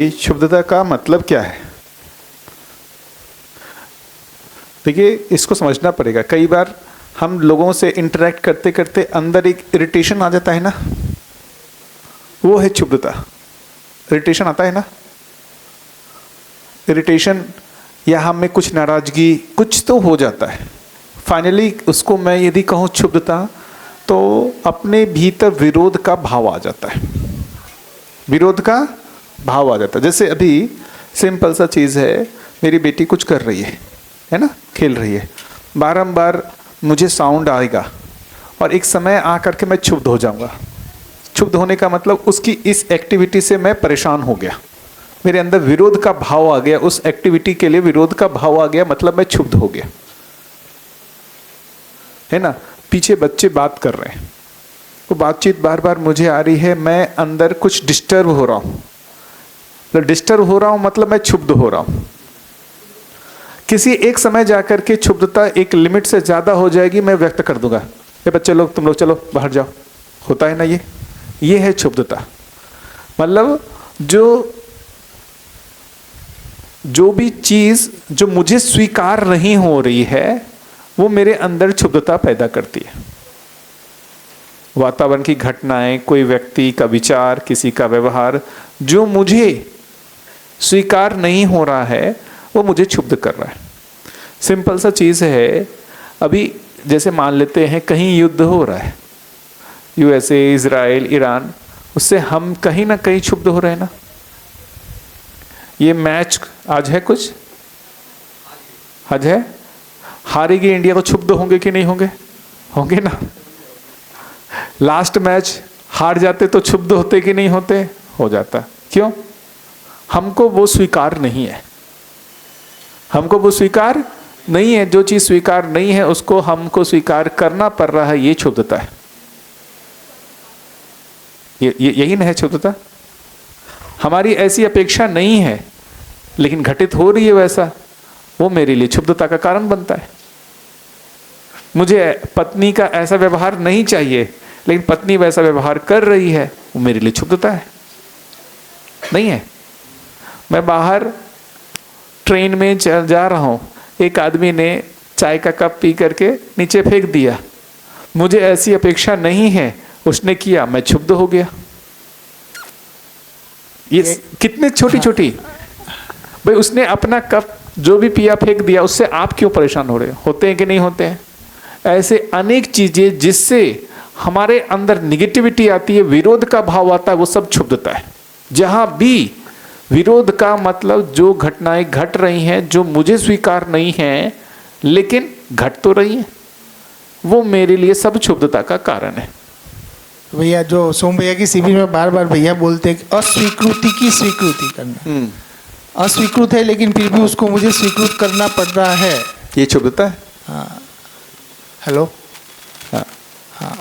ये शुद्धता का मतलब क्या है? देखिए, इसको समझना पड़ेगा। कई बार हम लोगों से इंटरेक्ट करते करते अंदर एक इरिटेशन आ जाता है ना, वो है क्षुब्धता। इरिटेशन आता है ना, इरिटेशन या हम में कुछ नाराजगी, कुछ तो हो जाता है। फाइनली उसको मैं यदि कहूँ क्षुब्धता, तो अपने भीतर विरोध का भाव आ जाता है। विरोध का भाव आ जाता है। जैसे अभी सिंपल सा चीज़ है, मेरी बेटी कुछ कर रही है ना, खेल रही है, बारंबार मुझे साउंड आएगा और एक समय आकर के मैं क्षुब्ध हो जाऊंगा। क्षुब्ध होने का मतलब उसकी इस एक्टिविटी से मैं परेशान हो गया, मेरे अंदर विरोध का भाव आ गया, उस एक्टिविटी के लिए विरोध का भाव आ गया, मतलब मैं क्षुब्ध हो गया, है ना। पीछे बच्चे बात कर रहे हैं, वो बातचीत बार बार मुझे आ रही है, मैं अंदर कुछ डिस्टर्ब हो रहा हूँ। डिस्टर्ब हो रहा हूँ मतलब मैं क्षुब्ध हो रहा हूँ। किसी एक समय जाकर के क्षुब्धता एक लिमिट से ज़्यादा हो जाएगी, मैं व्यक्त कर दूंगा, ये बच्चे लोग, तुम लोग चलो बाहर जाओ। होता है ना, ये है क्षुब्धता। मतलब जो भी चीज़ जो मुझे स्वीकार नहीं हो रही है, वो मेरे अंदर क्षुब्धता पैदा करती है। वातावरण की घटनाएं, कोई व्यक्ति का विचार, किसी का व्यवहार जो मुझे स्वीकार नहीं हो रहा है, वो मुझे क्षुब्ध कर रहा है। सिंपल सा चीज़ है, अभी जैसे मान लेते हैं कहीं युद्ध हो रहा है, यूएसए, इजराइल, ईरान, उससे हम कहीं ना कहीं क्षुब्ध हो रहे हैं ना। ये मैच आज है, कुछ आज है, हारेगी इंडिया तो क्षुब्ध होंगे कि नहीं होंगे? होंगे ना। लास्ट मैच हार जाते तो क्षुब्ध होते कि नहीं होते? हो जाता। क्यों? हमको वो स्वीकार नहीं है, हमको वो स्वीकार नहीं है। जो चीज स्वीकार नहीं है उसको हमको स्वीकार करना पड़ रहा है, ये क्षुब्धता है। यही ना है क्षुब्धता। हमारी ऐसी अपेक्षा नहीं है लेकिन घटित हो रही है वैसा, वो मेरे लिए क्षुब्धता का कारण बनता है। मुझे पत्नी का ऐसा व्यवहार नहीं चाहिए लेकिन पत्नी वैसा व्यवहार कर रही है, वो मेरे लिए क्षुब्धता है, नहीं है। मैं बाहर ट्रेन में जा रहा हूँ, एक आदमी ने चाय का कप पी करके नीचे फेंक दिया, मुझे ऐसी अपेक्षा नहीं है, उसने किया, मैं क्षुब्ध हो गया। ये कितने छोटी छोटी, भाई उसने अपना कप जो भी पिया फेंक दिया, उससे आप क्यों परेशान हो रहे हो? होते हैं कि नहीं होते हैं? ऐसे अनेक चीजें जिससे हमारे अंदर निगेटिविटी आती है, विरोध का भाव आता है, वो सब क्षुब्धता है। जहां भी विरोध का मतलब जो घटनाएं घट रही हैं, जो मुझे स्वीकार नहीं है लेकिन घट तो रही हैं, वो मेरे लिए सब क्षुब्धता का कारण है। भैया जो सोम भैया की शिविर में बार बार भैया बोलते हैं कि अस्वीकृति की स्वीकृति करना, अस्वीकृत है लेकिन फिर भी उसको मुझे स्वीकृत करना पड़ रहा है, ये क्षुब्धता है। हाँ, हेलो, हाँ,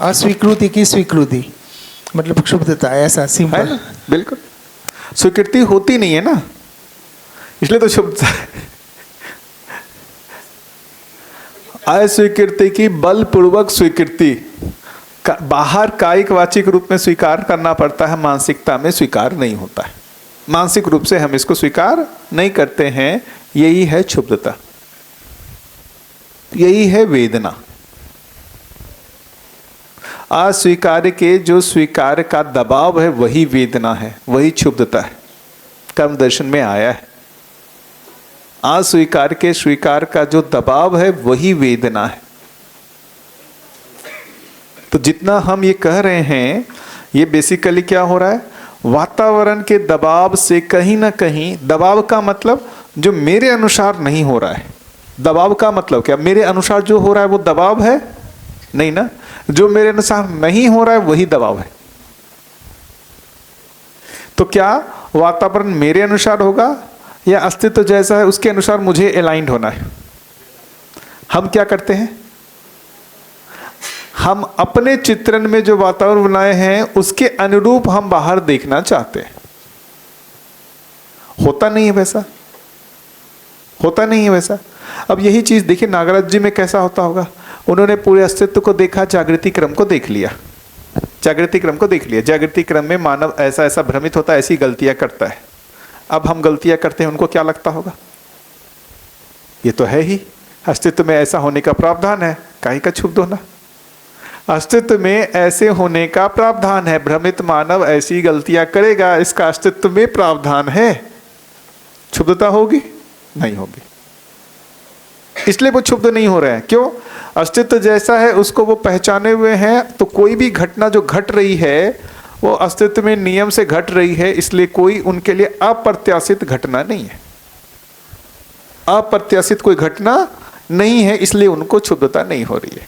अस्वीकृति की स्वीकृति मतलब क्षुब्धता, ऐसा सिंपल। बिल्कुल, स्वीकृति होती नहीं है ना, इसलिए तो क्षुब्धता है। अस्वीकृति की बलपूर्वक स्वीकृति, बाहर कायिक वाचिक रूप में स्वीकार करना पड़ता है, मानसिकता में स्वीकार नहीं होता है। मानसिक रूप से हम इसको स्वीकार नहीं करते हैं, यही है क्षुब्धता, यही है वेदना। अस्वीकार के जो स्वीकार का दबाव है वही वेदना है, वही क्षुब्धता है। कर्म दर्शन में आया है, अस्वीकार के स्वीकार का जो दबाव है वही वेदना है। तो जितना हम ये कह रहे हैं, ये बेसिकली क्या हो रहा है, वातावरण के दबाव से कहीं ना कहीं, दबाव का मतलब जो मेरे अनुसार नहीं हो रहा है। दबाव का मतलब क्या? मेरे अनुसार जो हो रहा है वो दबाव है नहीं ना, जो मेरे अनुसार नहीं हो रहा है वही दबाव है। तो क्या वातावरण मेरे अनुसार होगा या अस्तित्व जैसा है उसके अनुसार मुझे अलाइंड होना है? हम क्या करते हैं, हम अपने चित्रण में जो वातावरण बनाए हैं उसके अनुरूप हम बाहर देखना चाहते हैं। होता नहीं है वैसा, होता नहीं है वैसा। अब यही चीज देखिए नागराज जी में कैसा होता होगा, उन्होंने पूरे अस्तित्व को देखा, जागृति क्रम को देख लिया, जागृति क्रम को देख लिया। जागृति क्रम में मानव ऐसा ऐसा भ्रमित होता है, ऐसी गलतियां करता है, अब हम गलतियां करते हैं, उनको क्या लगता होगा? ये तो है ही, अस्तित्व में ऐसा होने का प्रावधान है, काहे का क्षुब्ध होना? अस्तित्व में ऐसे होने का प्रावधान है, भ्रमित मानव ऐसी गलतियां करेगा, इसका अस्तित्व में प्रावधान है। क्षुब्धता होगी? नहीं होगी। इसलिए वो क्षुब्ध नहीं हो रहे हैं। क्यों? अस्तित्व जैसा है उसको वो पहचाने हुए हैं, तो कोई भी घटना जो घट रही है वो अस्तित्व में नियम से घट रही है, इसलिए कोई उनके लिए अप्रत्याशित घटना नहीं है। अप्रत्याशित कोई घटना नहीं है, इसलिए उनको क्षुब्धता नहीं हो रही है।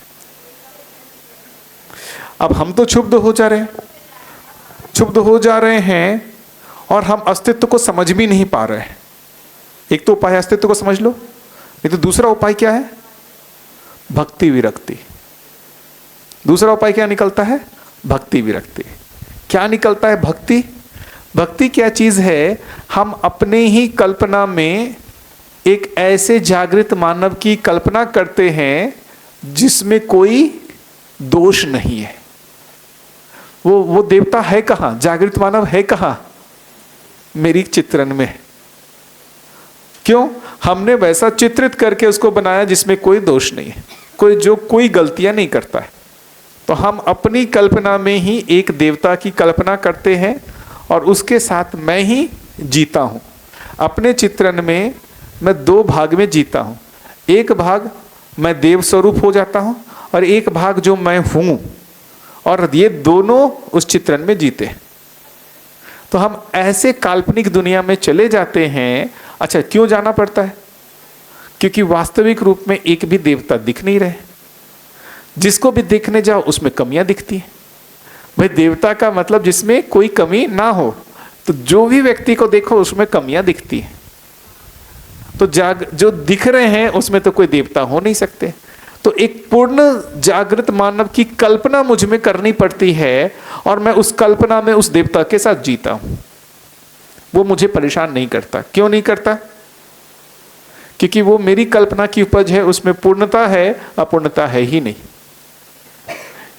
अब हम तो क्षुब्ध हो जा रहे हैं, क्षुब्ध हो जा रहे हैं और हम अस्तित्व को समझ भी नहीं पा रहे हैं। एक तो उपाय अस्तित्व को समझ लो, नहीं तो दूसरा उपाय क्या है? भक्ति विरक्ति। दूसरा उपाय क्या निकलता है? भक्ति विरक्ति। क्या निकलता है? भक्ति। भक्ति क्या चीज है? हम अपने ही कल्पना में एक ऐसे जागृत मानव की कल्पना करते हैं जिसमें कोई दोष नहीं है। वो देवता है कहां? जागृत मानव है कहां? मेरी चित्रण में। क्यों? हमने वैसा चित्रित करके उसको बनाया जिसमें कोई दोष नहीं है, कोई गलतियां नहीं करता है। तो हम अपनी कल्पना में ही एक देवता की कल्पना करते हैं और उसके साथ मैं ही जीता हूं। अपने चित्रण में मैं दो भाग में जीता हूं। एक भाग मैं देव स्वरूप हो जाता हूं और एक भाग जो मैं हूं, और ये दोनों उस चित्रण में जीते। तो हम ऐसे काल्पनिक दुनिया में चले जाते हैं। अच्छा, क्यों जाना पड़ता है? क्योंकि वास्तविक रूप में एक भी देवता दिख नहीं रहे। जिसको भी देखने जाओ उसमें कमियां दिखती हैं। भाई, देवता का मतलब जिसमें कोई कमी ना हो, तो जो भी व्यक्ति को देखो उसमें कमियां दिखती हैं। तो जो दिख रहे हैं उसमें तो कोई देवता हो नहीं सकते। तो एक पूर्ण जागृत मानव की कल्पना मुझ में करनी पड़ती है और मैं उस कल्पना में उस देवता के साथ जीता हूं। वो मुझे परेशान नहीं करता। क्यों नहीं करता? क्योंकि वो मेरी कल्पना की उपज है, उसमें पूर्णता है, अपूर्णता है ही नहीं।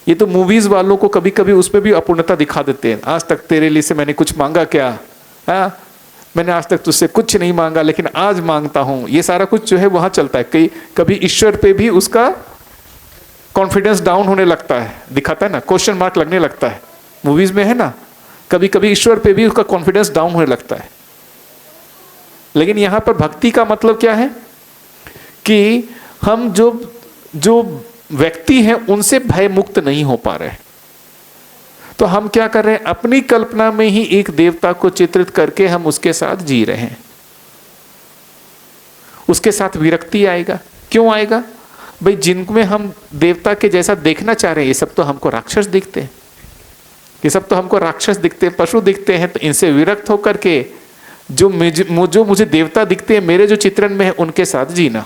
ये तो मूवीज वालों को कभी कभी उसमें भी अपूर्णता दिखा देते हैं। आज तक तेरे लिए से मैंने कुछ मांगा क्या? मैंने आज तक तुझसे कुछ नहीं मांगा लेकिन आज मांगता हूं। ये सारा कुछ जो है वहां चलता है। कभी ईश्वर पे भी उसका कॉन्फिडेंस डाउन होने लगता है, दिखाता है ना, क्वेश्चन मार्क लगने लगता है। मूवीज में है ना, कभी कभी ईश्वर पे भी उसका कॉन्फिडेंस डाउन होने लगता है। लेकिन यहां पर भक्ति का मतलब क्या है? कि हम जो व्यक्ति हैं उनसे भय मुक्त नहीं हो पा रहे। तो हम क्या कर रहे हैं? अपनी कल्पना में ही एक देवता को चित्रित करके हम उसके साथ जी रहे हैं। उसके साथ विरक्ति आएगा। क्यों आएगा? भाई, जिनमें हम देवता के जैसा देखना चाह रहे हैं, ये सब तो हमको राक्षस दिखते हैं, ये सब तो हमको राक्षस दिखते हैं, पशु दिखते हैं। तो इनसे विरक्त होकर के जो मुझे देवता दिखते हैं मेरे जो चित्रण में है, उनके साथ जीना।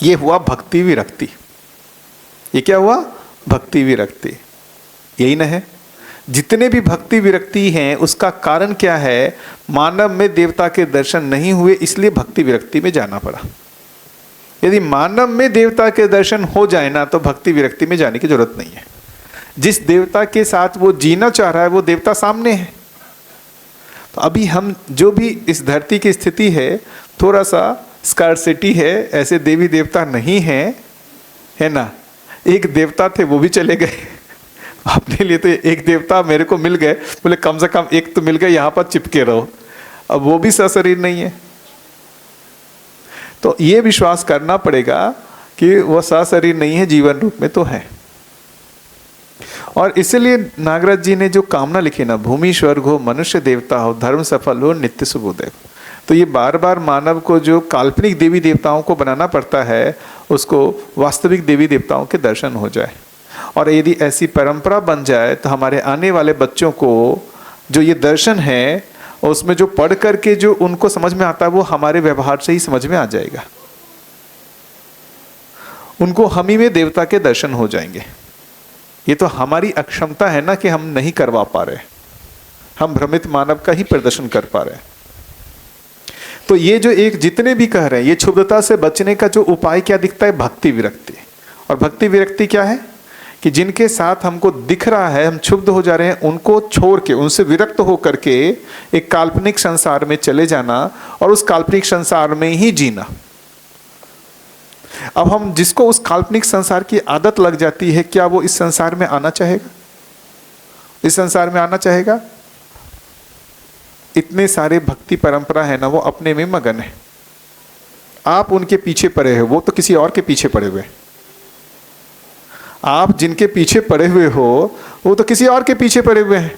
ये हुआ भक्ति विरक्ति। ये क्या हुआ? भक्ति विरक्ति। यही ना है। जितने भी भक्ति विरक्ति हैं उसका कारण क्या है? मानव में देवता के दर्शन नहीं हुए, इसलिए भक्ति विरक्ति में जाना पड़ा। यदि मानव में देवता के दर्शन हो जाए ना, तो भक्ति विरक्ति में जाने की जरूरत नहीं है। जिस देवता के साथ वो जीना चाह रहा है वो देवता सामने है। तो अभी हम जो भी इस धरती की स्थिति है, थोड़ा सा स्कार्सिटी है, ऐसे देवी देवता नहीं है, है ना। एक देवता थे वो भी चले गए। अपने लिए तो एक देवता मेरे को मिल गए, बोले कम से कम एक तो मिल गए, यहाँ पर चिपके रहो। अब वो भी सशरीर नहीं है। तो ये विश्वास करना पड़ेगा कि वो सशरीर नहीं है, जीवन रूप में तो है। और इसलिए नागराज जी ने जो कामना लिखी ना, भूमि स्वर्ग हो, मनुष्य देवता हो, धर्म सफल हो, नित्य शुभोदय। तो ये बार बार मानव को जो काल्पनिक देवी देवताओं को बनाना पड़ता है, उसको वास्तविक देवी देवताओं के दर्शन हो जाए। और यदि ऐसी परंपरा बन जाए तो हमारे आने वाले बच्चों को जो ये दर्शन है, उसमें जो पढ़ करके जो उनको समझ में आता है, वो हमारे व्यवहार से ही समझ में आ जाएगा। उनको हम ही में देवता के दर्शन हो जाएंगे। ये तो हमारी अक्षमता है ना कि हम नहीं करवा पा रहे, हम भ्रमित मानव का ही प्रदर्शन कर पा रहे हैं। तो ये जो एक जितने भी कह रहे हैं, ये क्षुब्धता से बचने का जो उपाय क्या दिखता है? भक्ति विरक्ति। और भक्ति विरक्ति क्या है? कि जिनके साथ हमको दिख रहा है हम क्षुब्ध हो जा रहे हैं, उनको छोड़ के, उनसे विरक्त हो करके एक काल्पनिक संसार में चले जाना और उस काल्पनिक संसार में ही जीना। अब हम जिसको उस काल्पनिक संसार की आदत लग जाती है, क्या वो इस संसार में आना चाहेगा? इस संसार में आना चाहेगा? इतने सारे भक्ति परंपरा है ना, वो अपने में मगन है। आप उनके पीछे पड़े हो, वो तो किसी और के पीछे पड़े हुए। आप जिनके पीछे पड़े हुए हो वो तो किसी और के पीछे पड़े हुए हैं,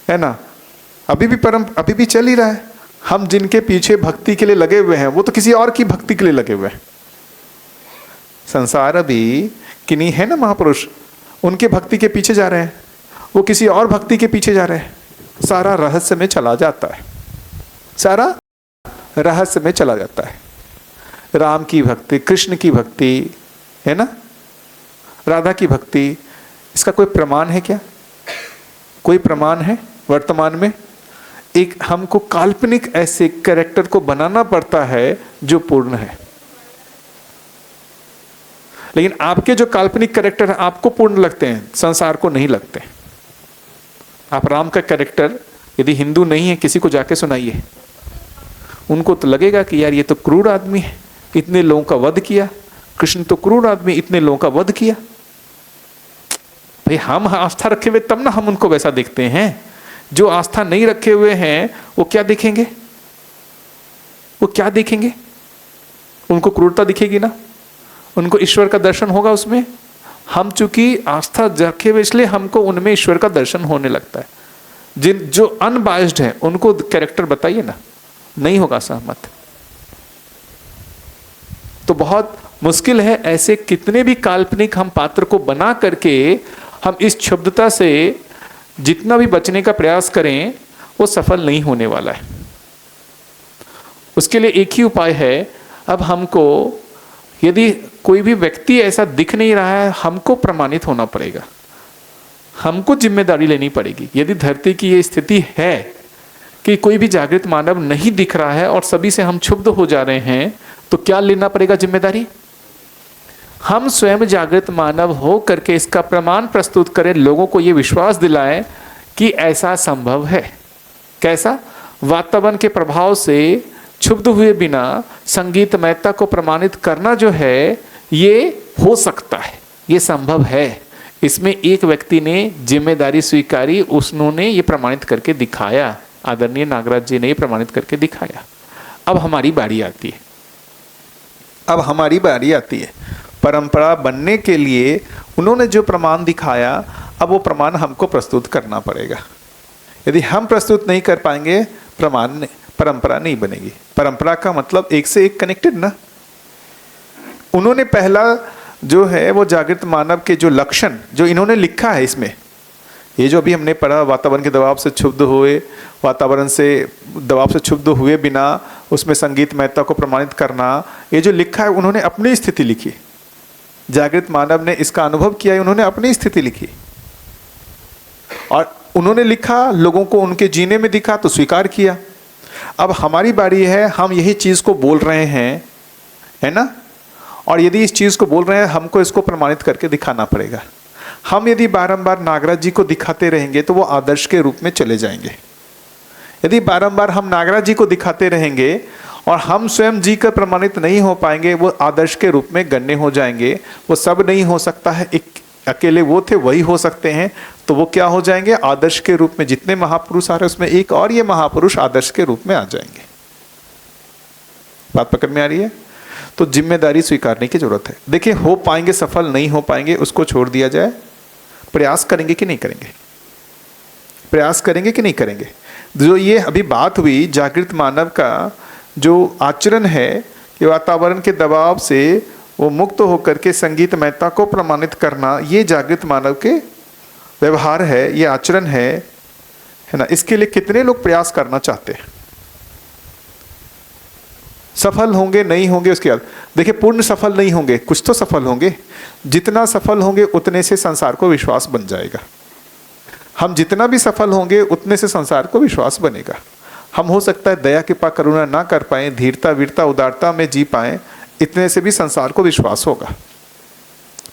है ना। अभी भी चल ही रहा है। हम जिनके पीछे भक्ति के लिए लगे हुए हैं वो तो किसी और की भक्ति के लिए लगे हुए हैं। संसार अभी किन्हीं है ना महापुरुष, उनके भक्ति के पीछे जा रहे हैं, वो किसी और भक्ति के पीछे जा रहे हैं। सारा रहस्य में चला जाता है, सारा रहस्य में चला जाता है। राम की भक्ति, कृष्ण की भक्ति, है ना, राधा की भक्ति, इसका कोई प्रमाण है क्या? कोई प्रमाण है वर्तमान में? एक हमको काल्पनिक ऐसे कैरेक्टर को बनाना पड़ता है जो पूर्ण है। लेकिन आपके जो काल्पनिक कैरेक्टर है आपको पूर्ण लगते हैं, संसार को नहीं लगते। आप राम का कैरेक्टर यदि हिंदू नहीं है, किसी को जाके सुनाइए, उनको तो लगेगा कि यार ये तो क्रूर आदमी है, इतने लोगों का वध किया। कृष्ण तो क्रूर आदमी, इतने लोगों का वध किया। भाई हम आस्था रखे हुए तब ना हम उनको वैसा देखते हैं। जो आस्था नहीं रखे हुए हैं वो क्या देखेंगे? वो क्या देखेंगे? उनको क्रूरता दिखेगी ना, उनको ईश्वर का दर्शन होगा उसमें। हम चूंकि आस्था रखे हुए इसलिए हमको उनमें ईश्वर का दर्शन होने लगता है। जिन जो अनबाइस्ड है उनको कैरेक्टर बताइए ना, नहीं होगा सहमत। तो बहुत मुश्किल है। ऐसे कितने भी काल्पनिक हम पात्र को बना करके हम इस क्षुब्धता से जितना भी बचने का प्रयास करें वो सफल नहीं होने वाला है। उसके लिए एक ही उपाय है, अब हमको यदि कोई भी व्यक्ति ऐसा दिख नहीं रहा है, हमको प्रमाणित होना पड़ेगा, हमको जिम्मेदारी लेनी पड़ेगी। यदि धरती की ये स्थिति है कि कोई भी जागृत मानव नहीं दिख रहा है और सभी से हम क्षुब्ध हो जा रहे हैं, तो क्या लेना पड़ेगा जिम्मेदारी? हम स्वयं जागृत मानव हो करके इसका प्रमाण प्रस्तुत करें, लोगों को ये विश्वास दिलाएं कि ऐसा संभव है। कैसा? वातावरण के प्रभाव से क्षुब्ध हुए बिना संगीतमयता को प्रमाणित करना जो है ये हो सकता है, ये संभव है। इसमें एक व्यक्ति ने जिम्मेदारी स्वीकारी, उसने ये प्रमाणित करके दिखाया। आदरणीय नागराज जी ने ये प्रमाणित करके दिखाया। अब हमारी बारी आती है, अब हमारी बारी आती है। परंपरा बनने के लिए उन्होंने जो प्रमाण दिखाया, अब वो प्रमाण हमको प्रस्तुत करना पड़ेगा। यदि हम प्रस्तुत नहीं कर पाएंगे, परंपरा नहीं बनेगी। परंपरा का मतलब एक से एक कनेक्टेड ना। उन्होंने पहला जो है वो जागृत मानव के जो लक्षण जो इन्होंने लिखा है इसमें, ये जो अभी हमने पढ़ा, वातावरण के दबाव से क्षुब्ध हुए, वातावरण से दबाव से क्षुब्ध हुए बिना उसमें संगीतमयता को प्रमाणित करना, ये जो लिखा है उन्होंने अपनी स्थिति लिखी। जागृत मानव ने इसका अनुभव किया है, उन्होंने अपनी स्थिति लिखी और उन्होंने लिखा, लोगों को उनके जीने में दिखा तो स्वीकार किया। अब हमारी बारी है, हम यही चीज़ को बोल रहे हैं, है ना, और यदि इस चीज़ को बोल रहे हैं हमको इसको प्रमाणित करके दिखाना पड़ेगा। हम यदि बारंबार नागराज जी को दिखाते रहेंगे तो वो आदर्श के रूप में चले जाएंगे। यदि बारंबार हम नागराज जी को दिखाते रहेंगे और हम स्वयं जी कर प्रमाणित नहीं हो पाएंगे, वो आदर्श के रूप में गण्य हो जाएंगे। वो सब नहीं हो सकता है, एक अकेले वो थे वही हो सकते हैं, तो वो क्या हो जाएंगे? आदर्श के रूप में। जितने महापुरुष आ रहे हैं उसमें एक और ये महापुरुष आदर्श के रूप में आ जाएंगे। बात पकड़ में आ रही है? तो जिम्मेदारी स्वीकारने की जरूरत है। देखिए, हो पाएंगे, सफल नहीं हो पाएंगे, उसको छोड़ दिया जाए। प्रयास करेंगे कि नहीं करेंगे? प्रयास करेंगे कि नहीं करेंगे? जो ये अभी बात हुई, जागृत मानव का जो आचरण है कि वातावरण के दबाव से वो मुक्त होकर के संगीतमयता को प्रमाणित करना, ये जागृत मानव के व्यवहार है, ये आचरण है ना। इसके लिए कितने लोग प्रयास करना चाहते हैं? सफल होंगे नहीं होंगे उसके बाद देखिए, पूर्ण सफल नहीं होंगे, कुछ तो सफल होंगे। जितना सफल होंगे उतने से संसार को विश्वास बन जाएगा। हम जितना भी सफल होंगे उतने से संसार को विश्वास बनेगा। हम हो सकता है दया कृपा करुणा ना कर पाए, धीरता वीरता उदारता में जी पाए, इतने से भी संसार को विश्वास होगा।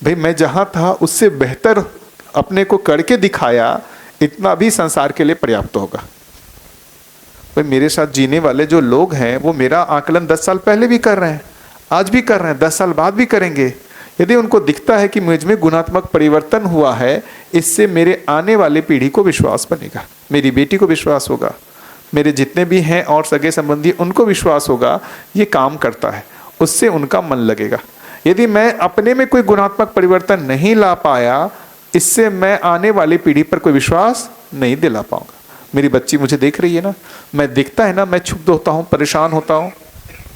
भाई मैं जहाँ था उससे बेहतर अपने को करके दिखाया, इतना भी संसार के लिए पर्याप्त होगा। भाई मेरे साथ जीने वाले जो लोग हैं वो मेरा आकलन 10 साल पहले भी कर रहे हैं, आज भी कर रहे हैं, 10 साल बाद भी करेंगे। यदि उनको दिखता है कि मुझ में गुणात्मक परिवर्तन हुआ है, इससे मेरे आने वाले पीढ़ी को विश्वास बनेगा, मेरी बेटी को विश्वास होगा, मेरे जितने भी हैं और सगे संबंधी उनको विश्वास होगा ये काम करता है, उससे उनका मन लगेगा। यदि मैं अपने में कोई गुणात्मक परिवर्तन नहीं ला पाया, इससे मैं आने वाली पीढ़ी पर कोई विश्वास नहीं दिला पाऊंगा। मेरी बच्ची मुझे देख रही है ना, मैं दिखता है ना, मैं क्षुब्ध होता हूँ, परेशान होता हूँ,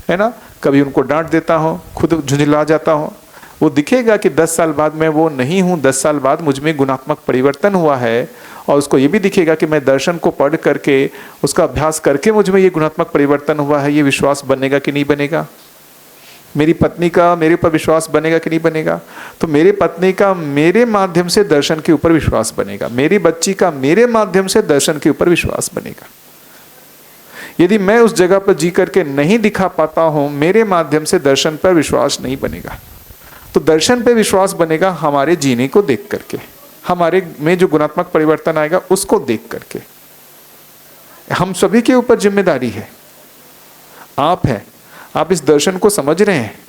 है ना, कभी उनको डांट देता हूँ, खुद झुंझला जाता हूँ। वो दिखेगा कि 10 साल बाद मैं वो नहीं हूँ, 10 साल बाद मुझ में गुणात्मक परिवर्तन हुआ है। और उसको ये भी दिखेगा कि मैं दर्शन को पढ़ करके, उसका अभ्यास करके मुझ में ये गुणात्मक परिवर्तन हुआ है। ये विश्वास बनेगा कि नहीं बनेगा? मेरी पत्नी का मेरे ऊपर विश्वास बनेगा कि नहीं बनेगा? तो मेरी पत्नी का मेरे माध्यम से दर्शन के ऊपर विश्वास बनेगा, मेरी बच्ची का मेरे माध्यम से दर्शन के ऊपर विश्वास बनेगा। यदि मैं उस जगह पर जी करके नहीं दिखा पाता हूं, मेरे माध्यम से दर्शन पर विश्वास नहीं बनेगा। तो दर्शन पे विश्वास बनेगा हमारे जीने को देख करके, हमारे में जो गुणात्मक परिवर्तन आएगा उसको देख करके। हम सभी के ऊपर जिम्मेदारी है। आप हैं, आप इस दर्शन को समझ रहे हैं,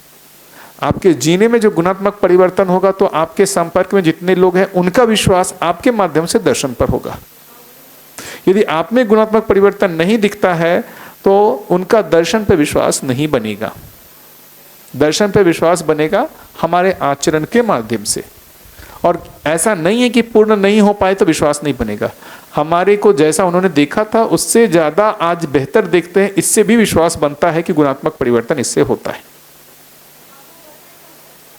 आपके जीने में जो गुणात्मक परिवर्तन होगा तो आपके संपर्क में जितने लोग हैं उनका विश्वास आपके माध्यम से दर्शन पर होगा। यदि आप में गुणात्मक परिवर्तन नहीं दिखता है तो उनका दर्शन पर विश्वास नहीं बनेगा। दर्शन पर विश्वास बनेगा हमारे आचरण के माध्यम से। और ऐसा नहीं है कि पूर्ण नहीं हो पाए तो विश्वास नहीं बनेगा। हमारे को जैसा उन्होंने देखा था उससे ज्यादा आज बेहतर देखते हैं, इससे भी विश्वास बनता है कि गुणात्मक परिवर्तन इससे होता है।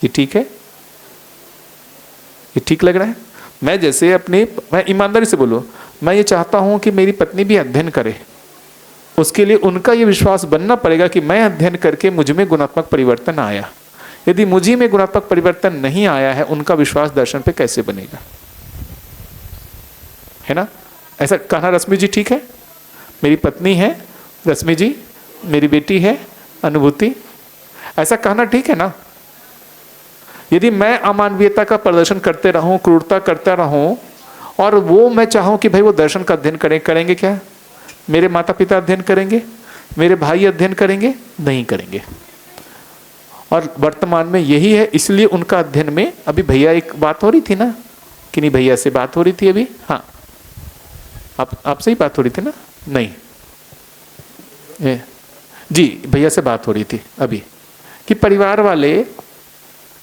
ये ठीक है? ये ठीक लग रहा है? मैं जैसे मैं ईमानदारी से बोलूं, मैं ये चाहता हूं कि मेरी पत्नी भी अध्ययन करे, उसके लिए उनका ये विश्वास बनना पड़ेगा कि मैं अध्ययन करके मुझ में गुणात्मक परिवर्तन आया। यदि मुझे में गुणात्मक परिवर्तन नहीं आया है, उनका विश्वास दर्शन पे कैसे बनेगा? है ना? ऐसा कहना रश्मि जी ठीक है? मेरी पत्नी है रश्मि जी, मेरी बेटी है अनुभूति, ऐसा कहना ठीक है ना? यदि मैं अमानवीयता का प्रदर्शन करते रहूं, क्रूरता करता रहूं और वो मैं चाहूं कि भाई वो दर्शन का अध्ययन करेंगे क्या? मेरे माता पिता अध्ययन करेंगे? मेरे भाई अध्ययन करेंगे? नहीं करेंगे। और वर्तमान में यही है, इसलिए उनका अध्ययन में अभी भैया एक बात हो रही थी ना, कि नहीं भैया से बात हो रही थी अभी? हाँ, आपसे ही बात हो रही थी ना? नहीं जी, भैया से बात हो रही थी अभी कि परिवार वाले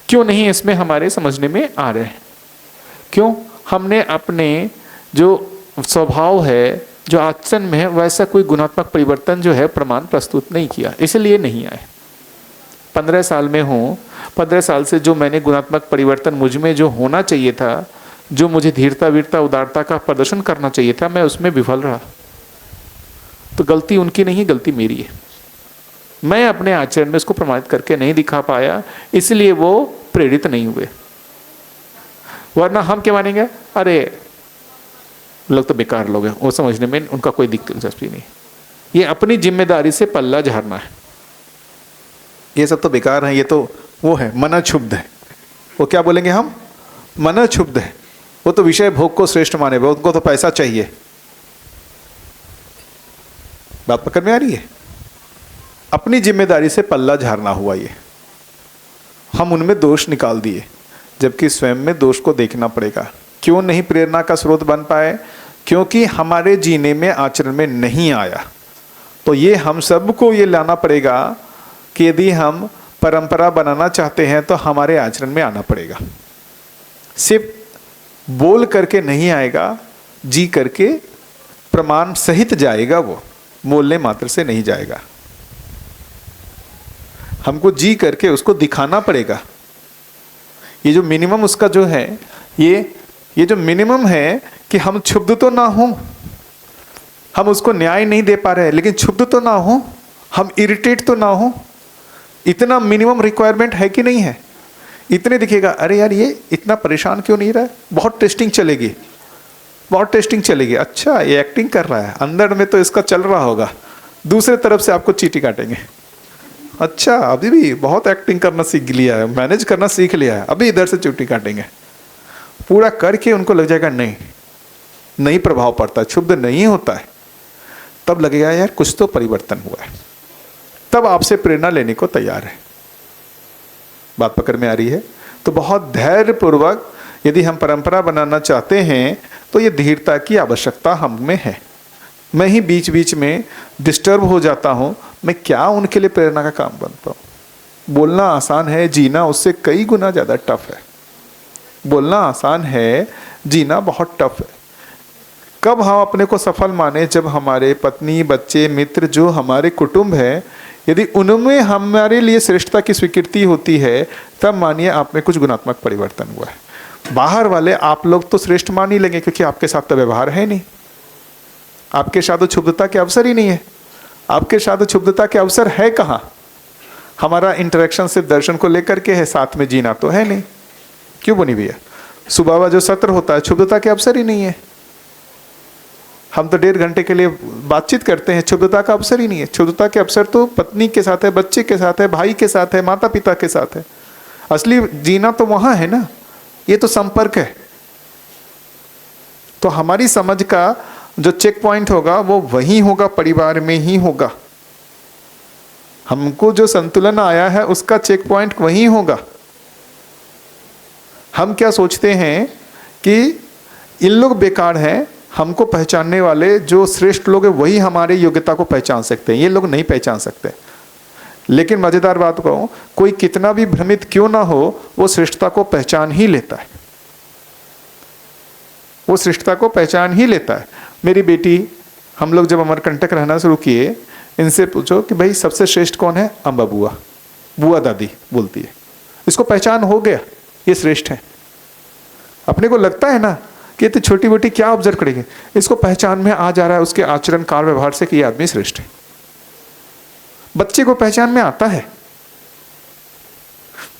क्यों नहीं इसमें हमारे समझने में आ रहे हैं। क्यों? हमने अपने जो स्वभाव है, जो आचरण में है, वैसा कोई गुणात्मक परिवर्तन जो है प्रमाण प्रस्तुत नहीं किया, इसलिए नहीं आए। 15 साल में हूँ, 15 साल से जो मैंने गुणात्मक परिवर्तन मुझ में जो होना चाहिए था, जो मुझे धीरता वीरता उदारता का प्रदर्शन करना चाहिए था, मैं उसमें विफल रहा। तो गलती उनकी नहीं है, गलती मेरी है। मैं अपने आचरण में उसको प्रमाणित करके नहीं दिखा पाया, इसलिए वो प्रेरित नहीं हुए। वरना हम क्या मानेंगे, अरे लोग तो बेकार लोग हैं, वो समझने में उनका कोई दिलचस्पी नहीं। ये अपनी जिम्मेदारी से पल्ला झाड़ना है। ये सब तो बेकार है, ये तो वो है मन क्षुब्ध है। वो क्या बोलेंगे हम? मन क्षुब्ध है। वो तो विषय भोग को श्रेष्ठ माने, उनको तो पैसा चाहिए। बात पकड़ में आ रही है? अपनी जिम्मेदारी से पल्ला झाड़ना हुआ ये। हम उनमें दोष निकाल दिए, जबकि स्वयं में दोष को देखना पड़ेगा। क्यों नहीं प्रेरणा का स्रोत बन पाए? क्योंकि हमारे जीने में आचरण में नहीं आया। तो ये हम सबको ये लाना पड़ेगा कि यदि हम परंपरा बनाना चाहते हैं तो हमारे आचरण में आना पड़ेगा। सिर्फ बोल करके नहीं आएगा, जी करके प्रमाण सहित जाएगा, वो बोलने मात्र से नहीं जाएगा। हमको जी करके उसको दिखाना पड़ेगा। ये जो मिनिमम उसका जो है, ये जो मिनिमम है कि हम क्षुब्ध तो ना हो, हम उसको न्याय नहीं दे पा रहे हैं, लेकिन क्षुब्ध तो ना हो, हम इरिटेट तो ना हो, इतना मिनिमम रिक्वायरमेंट है कि नहीं है? इतने दिखेगा, अरे यार ये इतना परेशान क्यों नहीं रहा है, बहुत टेस्टिंग चलेगी, बहुत टेस्टिंग चलेगी। अच्छा ये एक्टिंग कर रहा है, अंदर में तो इसका चल रहा होगा, दूसरे तरफ से आपको चीटी काटेंगे। अच्छा अभी भी बहुत एक्टिंग करना सीख लिया है, मैनेज करना सीख लिया है, अभी इधर से चुट्टी काटेंगे, पूरा करके उनको लग जाएगा नहीं प्रभाव पड़ता, क्षुब्ध नहीं होता है, तब लगेगा यार कुछ तो परिवर्तन हुआ है, तब आपसे प्रेरणा लेने को तैयार है। बात पकड़ में आ रही है? तो बहुत धैर्य पूर्वक यदि हम परंपरा बनाना चाहते हैं तो ये धीरता की आवश्यकता हम में है। मैं ही बीच बीच में डिस्टर्ब हो जाता हूँ, मैं क्या उनके लिए प्रेरणा का काम बनता हूँ। बोलना आसान है, जीना उससे कई गुना ज़्यादा टफ है। बोलना आसान है, जीना बहुत टफ है। कब हम अपने को सफल माने? जब हमारे पत्नी, बच्चे, मित्र, जो हमारे कुटुंब है, यदि उनमें हमारे लिए श्रेष्ठता की स्वीकृति होती है, तब मानिए आप में कुछ गुणात्मक परिवर्तन हुआ है। बाहर वाले आप लोग तो श्रेष्ठ मान ही लेंगे, क्योंकि आपके साथ तो व्यवहार है नहीं, आपके साथ तो क्षुब्धता के अवसर ही नहीं है। आपके साथ तो क्षुब्धता के अवसर है कहाँ? हमारा इंटरेक्शन सिर्फ दर्शन को लेकर के है, साथ में जीना तो है नहीं। क्यों बनी भैया? सुबह जो सत्र होता है, क्षुब्धता के अवसर ही नहीं है। हम तो 1.5 घंटे के लिए बातचीत करते हैं, क्षुब्धता का अवसर ही नहीं है। क्षुब्धता के अवसर तो पत्नी के साथ है, बच्चे के साथ है, भाई के साथ है, माता पिता के साथ है। असली जीना तो वहां है ना, ये तो संपर्क है। तो हमारी समझ का जो चेक पॉइंट होगा वो वही होगा, परिवार में ही होगा। हमको जो संतुलन आया है उसका चेक पॉइंट वही होगा। हम क्या सोचते हैं कि इन लोग बेकार हैं, हमको पहचानने वाले जो श्रेष्ठ लोग हैं वही हमारे योग्यता को पहचान सकते हैं, ये लोग नहीं पहचान सकते। लेकिन मजेदार बात कहूं, कोई कितना भी भ्रमित क्यों ना हो, वो श्रेष्ठता को पहचान ही लेता है, वो श्रेष्ठता को पहचान ही लेता है। मेरी बेटी, हम लोग जब अमरकंटक रहना शुरू किए, इनसे पूछो कि भाई सबसे श्रेष्ठ कौन है? अम्बा बुआ, बुआ दादी बोलती है। इसको पहचान हो गया, ये श्रेष्ठ है। अपने को लगता है ना कि ये तो छोटी मोटी क्या ऑब्जर्व करेंगे, इसको पहचान में आ जा रहा है उसके आचरण, कार व्यवहार से कि ये आदमी श्रेष्ठ है। बच्चे को पहचान में आता है।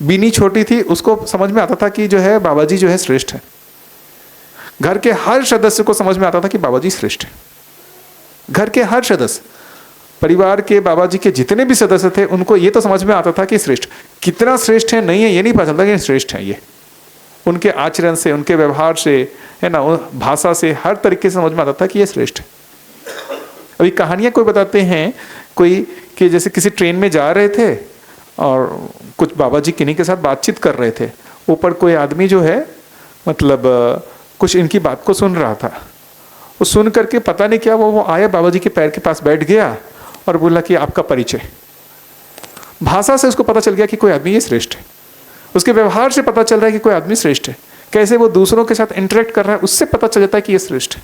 बीनी छोटी थी, उसको समझ में आता था कि जो है बाबा जी जो है श्रेष्ठ है। घर के हर सदस्य को समझ में आता था कि बाबा जी श्रेष्ठ है। घर के हर सदस्य, परिवार के बाबा जी के जितने भी सदस्य थे, उनको ये तो समझ में आता था कि श्रेष्ठ। कितना श्रेष्ठ है नहीं है ये नहीं पता चलता कि श्रेष्ठ है ये। उनके आचरण से, उनके व्यवहार से, है ना, भाषा से, हर तरीके से समझ में आता था कि ये श्रेष्ठ है। अभी कहानियां कोई बताते हैं, कोई कि जैसे किसी ट्रेन में जा रहे थे और कुछ बाबा जी किन्हीं के साथ बातचीत कर रहे थे। ऊपर कोई आदमी जो है मतलब कुछ इनकी बात को सुन रहा था। वो सुन करके पता नहीं क्या वो आया, बाबा जी के पैर के पास बैठ गया और बोला कि आपका परिचय। भाषा से उसको पता चल गया कि कोई आदमी ये श्रेष्ठ है। उसके व्यवहार से पता चल रहा है कि कोई आदमी श्रेष्ठ है। कैसे वो दूसरों के साथ इंटरेक्ट कर रहा है, उससे पता चल जाता है कि ये श्रेष्ठ है।